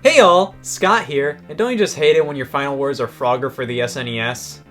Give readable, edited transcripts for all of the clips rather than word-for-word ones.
Hey y'all, Scott here, and don't you just hate it when your final words are Frogger for the SNES?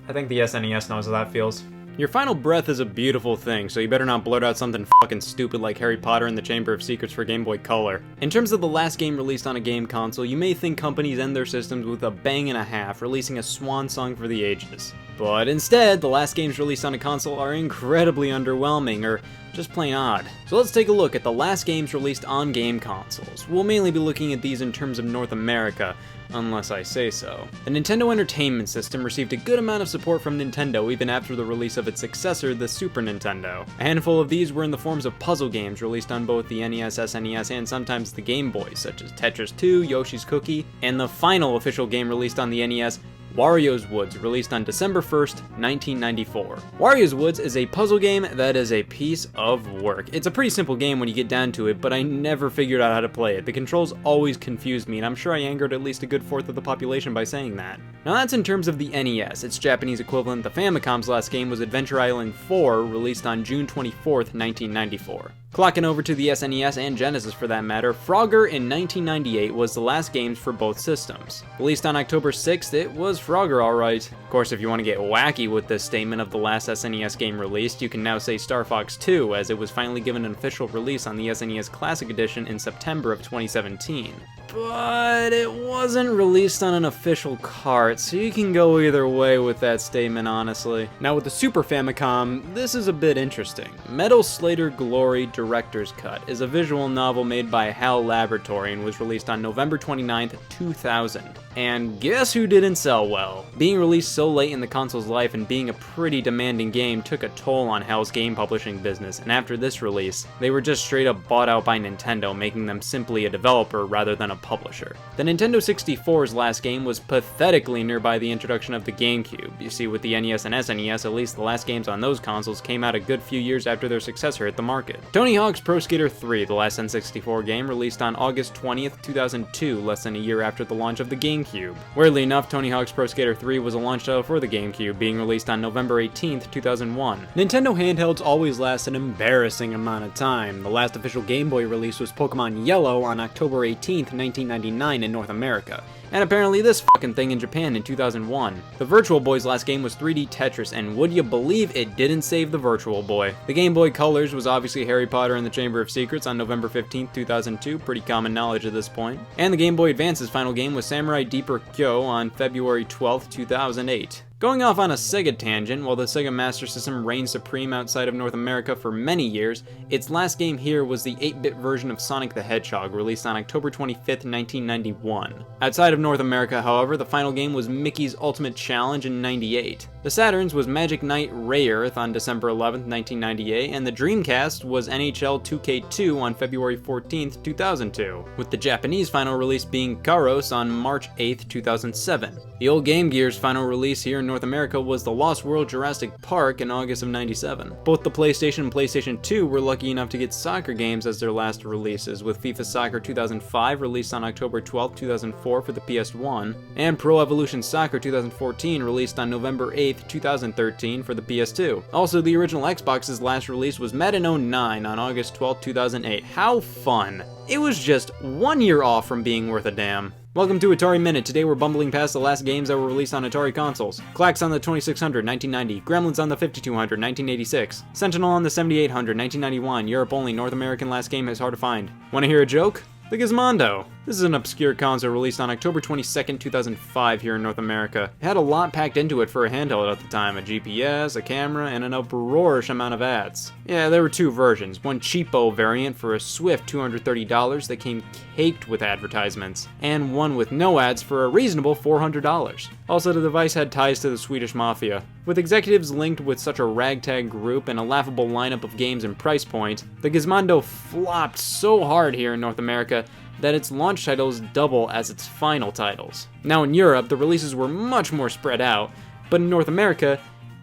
I think the SNES knows how that feels. Your final breath is a beautiful thing, so you better not blurt out something fucking stupid like Harry Potter and the Chamber of Secrets for Game Boy Color. In terms of the last game released on a game console, you may think companies end their systems with a bang and a half, releasing a swan song for the ages. But instead, the last games released on a console are incredibly underwhelming, or just plain odd. So let's take a look at the last games released on game consoles. We'll mainly be looking at these in terms of North America, unless I say so. The Nintendo Entertainment System received a good amount of support from Nintendo even after the release of its successor, the Super Nintendo. A handful of these were in the forms of puzzle games released on both the NES, SNES, and sometimes the Game Boy, such as Tetris 2, Yoshi's Cookie, and the final official game released on the NES, Wario's Woods, released on December 1st, 1994. Wario's Woods is a puzzle game that is a piece of work. It's a pretty simple game when you get down to it, but I never figured out how to play it. The controls always confused me, and I'm sure I angered at least a good fourth of the population by saying that. Now that's in terms of the NES. Its Japanese equivalent, the Famicom's last game, was Adventure Island 4, released on June 24th, 1994. Clocking over to the SNES and Genesis for that matter, Frogger in 1998 was the last games for both systems. Released on October 6th, it was Frogger alright. Of course, if you want to get wacky with this statement of the last SNES game released, you can now say Star Fox 2, as it was finally given an official release on the SNES Classic Edition in September of 2017. But it wasn't released on an official cart, so you can go either way with that statement, honestly. Now with the Super Famicom, this is a bit interesting. Metal Slater Glory Director's Cut is a visual novel made by HAL Laboratory and was released on November 29th, 2000. And guess who didn't sell well? Being released so late in the console's life and being a pretty demanding game took a toll on HAL's game publishing business, and after this release, they were just straight up bought out by Nintendo, making them simply a developer rather than a publisher. The Nintendo 64's last game was pathetically nearby the introduction of the GameCube. You see, with the NES and SNES, at least the last games on those consoles came out a good few years after their successor hit the market. Tony Hawk's Pro Skater 3, the last N64 game, released on August 20th, 2002, less than a year after the launch of the GameCube. Weirdly enough, Tony Hawk's Pro Skater 3 was a launch title for the GameCube, being released on November 18th, 2001. Nintendo handhelds always last an embarrassing amount of time. The last official Game Boy release was Pokemon Yellow on October 18th, 1999 in North America, and apparently this fucking thing in Japan in 2001. The Virtual Boy's last game was 3D Tetris, and would you believe it didn't save the Virtual Boy? The Game Boy Colors was obviously Harry Potter and the Chamber of Secrets on November 15th, 2002, pretty common knowledge at this point. And the Game Boy Advance's final game was Samurai Deeper Kyo on February 12th, 2008. Going off on a Sega tangent, while the Sega Master System reigned supreme outside of North America for many years, its last game here was the 8-bit version of Sonic the Hedgehog, released on October 25th, 1991. Outside of North America, however, the final game was Mickey's Ultimate Challenge in 98. The Saturn's was Magic Knight Rayearth on December 11th, 1998, and the Dreamcast was NHL 2K2 on February 14th, 2002, with the Japanese final release being Karos on March 8th, 2007. The old Game Gear's final release here in North America was The Lost World Jurassic Park in August of 97. Both the PlayStation and PlayStation 2 were lucky enough to get soccer games as their last releases, with FIFA Soccer 2005 released on October 12, 2004 for the PS1, and Pro Evolution Soccer 2014 released on November 8, 2013 for the PS2. Also, the original Xbox's last release was Madden 09 on August 12, 2008. How fun! It was just 1 year off from being worth a damn. Welcome to Atari Minute. Today we're bumbling past the last games that were released on Atari consoles. Klax on the 2600, 1990. Gremlins on the 5200, 1986. Sentinel on the 7800, 1991. Europe only. North American last game is hard to find. Want to hear a joke? The Gizmondo. This is an obscure console released on October 22nd, 2005 here in North America. It had a lot packed into it for a handheld at the time, a GPS, a camera, and an uproarious amount of ads. Yeah, there were two versions, one cheapo variant for a swift $230 that came caked with advertisements, and one with no ads for a reasonable $400. Also, the device had ties to the Swedish Mafia. With executives linked with such a ragtag group and a laughable lineup of games and price point, the Gizmondo flopped so hard here in North America that its launch titles double as its final titles. Now in Europe, the releases were much more spread out, but in North America,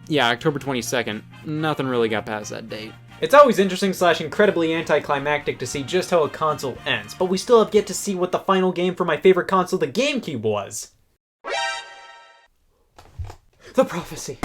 yeah, October 22nd, nothing really got past that date. It's always interesting / incredibly anticlimactic to see just how a console ends, but we still have yet to see what the final game for my favorite console, the GameCube, was. The Prophecy.